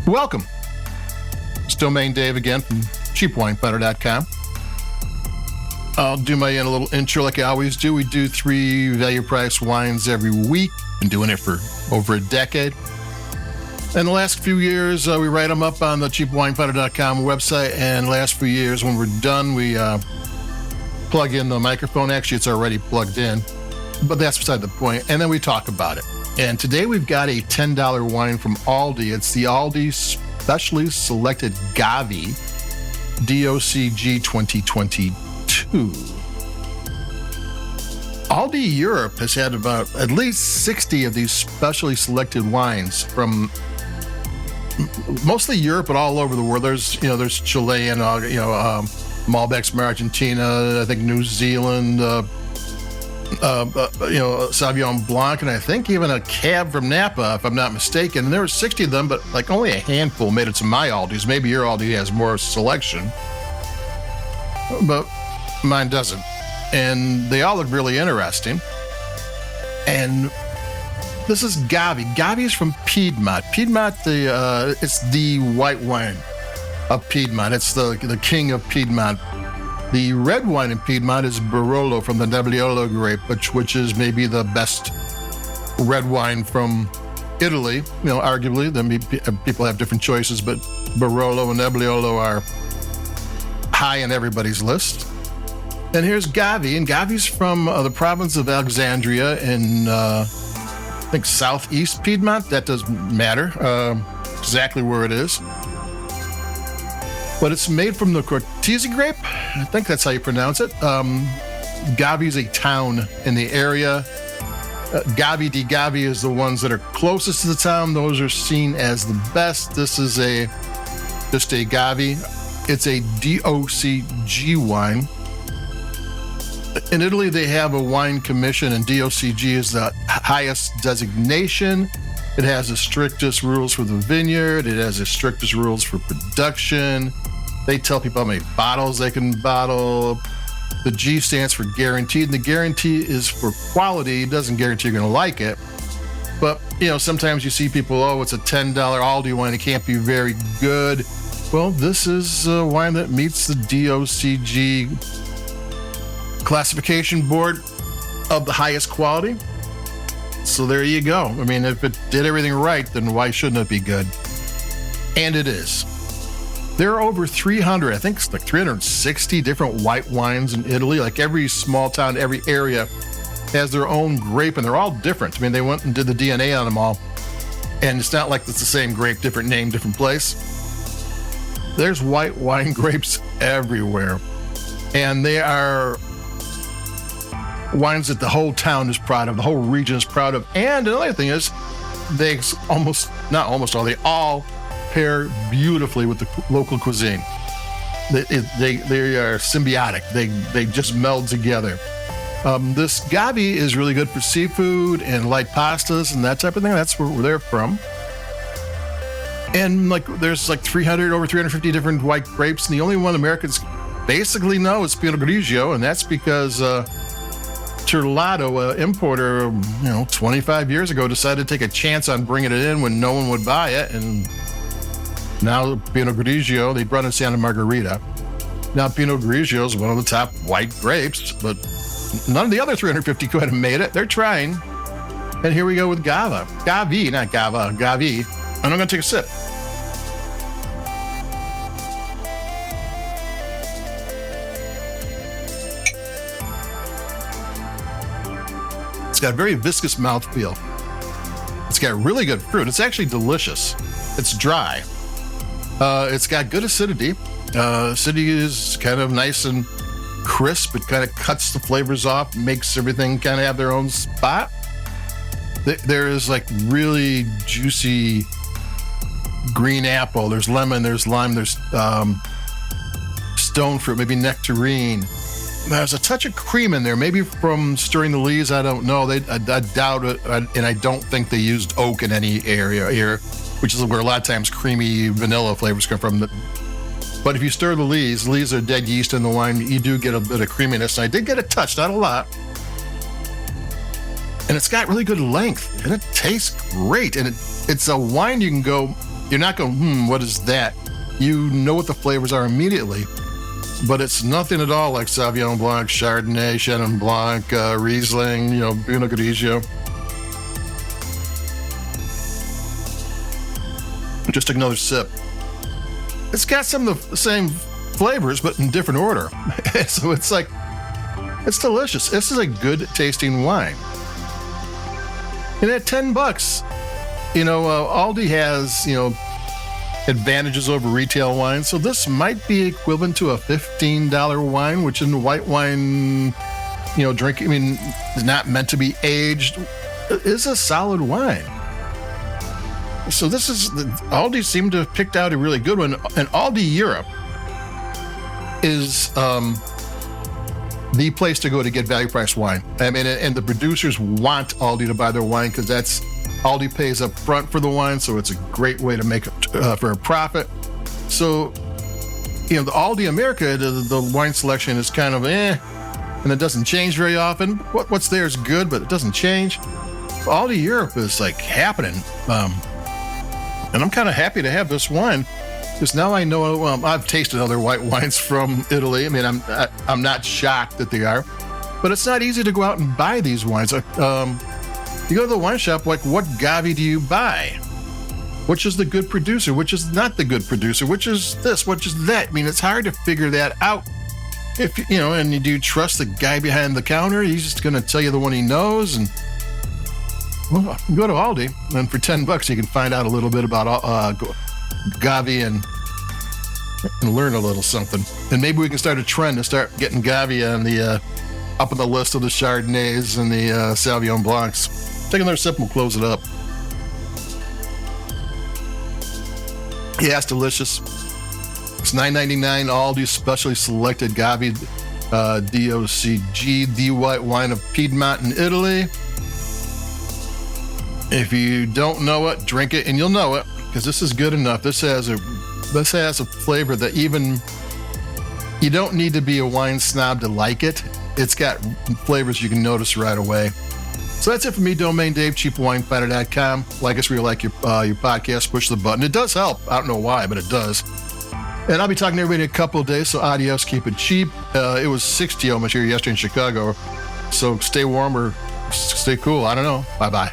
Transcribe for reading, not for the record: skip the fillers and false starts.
Welcome. It's Domain Dave again from cheapwinefinder.com. I'll do my little intro like I always do. We do 3 value price wines every week. Been doing it for over a decade. In the last few years, we write them up on the cheapwinefinder.com website. And last few years, when we're done, we plug in the microphone. Actually, it's already plugged in, but that's beside the point. And then we talk about it. And today we've got a $10 wine from Aldi. It's the Aldi Specially Selected Gavi DOCG 2022. Aldi Europe has had about at least 60 of these specially selected wines from mostly Europe, but all over the world. There's Chilean, Malbecs from Argentina, I think New Zealand, Sauvignon Blanc, and I think even a cab from Napa, if I'm not mistaken. And there were 60 of them, but like only a handful made it to my Aldi's. Maybe your Aldi has more selection, but mine doesn't. And they all look really interesting. And this is Gavi. Gavi is from Piedmont. Piedmont, it's the white wine of Piedmont. It's the king of Piedmont. The red wine in Piedmont is Barolo from the Barolo grape, which is maybe the best red wine from Italy. Arguably, people have different choices, but Barolo and Nebbiolo are high on everybody's list. And here's Gavi, and Gavi's from the province of Alexandria in, I think, southeast Piedmont. That doesn't matter exactly where it is. But it's made from the Cortese grape. I think that's how you pronounce it. Gavi is a town in the area. Gavi DOCG is the ones that are closest to the town. Those are seen as the best. This is just a Gavi. It's a DOCG wine. In Italy, they have a wine commission, and DOCG is the highest designation. It has the strictest rules for the vineyard. It has the strictest rules for production. They tell people how many bottles they can bottle. The G stands for guaranteed, and the guarantee is for quality. It doesn't guarantee you're going to like it. But, sometimes you see people, it's a $10 Aldi wine. It can't be very good. Well, this is a wine that meets the DOCG classification board of the highest quality. So there you go. I mean, if it did everything right, then why shouldn't it be good? And it is. There are over 300, I think it's like 360 different white wines in Italy. Like every small town, every area has their own grape, and they're all different. I mean, they went and did the DNA on them all. And it's not like it's the same grape, different name, different place. There's white wine grapes everywhere. And they are wines that the whole town is proud of, the whole region is proud of. And another thing is, they all pair beautifully with the local cuisine. They are symbiotic. They just meld together. This Gavi is really good for seafood and light pastas and that type of thing. That's where they're from. And there's over 350 different white grapes, and the only one Americans basically know is Pinot Grigio, and that's because Turlato, importer, 25 years ago, decided to take a chance on bringing it in when no one would buy it, and now Pinot Grigio, they brought in Santa Margherita. Now Pinot Grigio is one of the top white grapes, but none of the other 350 could have made it. They're trying. And here we go with Gavi, not Gava, Gavi. And I'm going to take a sip. It's got a very viscous mouthfeel. It's got really good fruit. It's actually delicious. It's dry. It's got good acidity. Acidity is kind of nice and crisp. It kind of cuts the flavors off, makes everything kind of have their own spot. There is really juicy green apple. There's lemon, there's lime, there's stone fruit, maybe nectarine. There's a touch of cream in there, maybe from stirring the leaves. I don't know. I doubt it, and I don't think they used oak in any area here, which is where a lot of times creamy vanilla flavors come from. But if you stir the leaves are dead yeast in the wine, you do get a bit of creaminess. And I did get a touch, not a lot. And it's got really good length, and it tastes great. And it's a wine you can go you're not going, what is that? You know what the flavors are immediately, but it's nothing at all like Sauvignon Blanc, Chardonnay, Chenin Blanc, Riesling, Pinot Grigio. Just take another sip. It's got some of the same flavors, but in different order. So it's like, it's delicious. This is a good tasting wine. And at $10, Aldi has, advantages over retail wine. So this might be equivalent to a $15 wine, which in white wine, drink, is not meant to be aged. It is a solid wine. So Aldi seemed to have picked out a really good one. And Aldi Europe is the place to go to get value price wine. And the producers want Aldi to buy their wine because Aldi pays up front for the wine, so it's a great way to make it for a profit. So, the Aldi America, the wine selection is kind of and it doesn't change very often. What's there is good, but it doesn't change. Aldi Europe is like happening. And I'm kind of happy to have this wine because now I know. I've tasted other white wines from Italy. I'm not shocked that they are, but it's not easy to go out and buy these wines. You go to the wine shop, like, what Gavi do you buy? Which is the good producer? Which is not the good producer? Which is this? Which is that? It's hard to figure that out. If and you do trust the guy behind the counter, he's just going to tell you the one he knows. And well, go to Aldi, and for $10, you can find out a little bit about Gavi and learn a little something. And maybe we can start a trend to start getting Gavi on the up on the list of the Chardonnays and the Sauvignon Blancs. Take another sip and we'll close it up. Yeah, it's delicious. It's $9.99. Aldi specially selected Gavi DOCG, the white wine of Piedmont in Italy. If you don't know it, drink it and you'll know it, because this is good enough. This has a flavor that even you don't need to be a wine snob to like it. It's got flavors you can notice right away. So that's it for me, Domain Dave, cheapwinefinder.com. Like us where you like your podcast, push the button. It does help. I don't know why, but it does. And I'll be talking to everybody in a couple of days, so adios, keep it cheap. It was 60 almost here yesterday in Chicago, so stay warm or stay cool. I don't know. Bye-bye.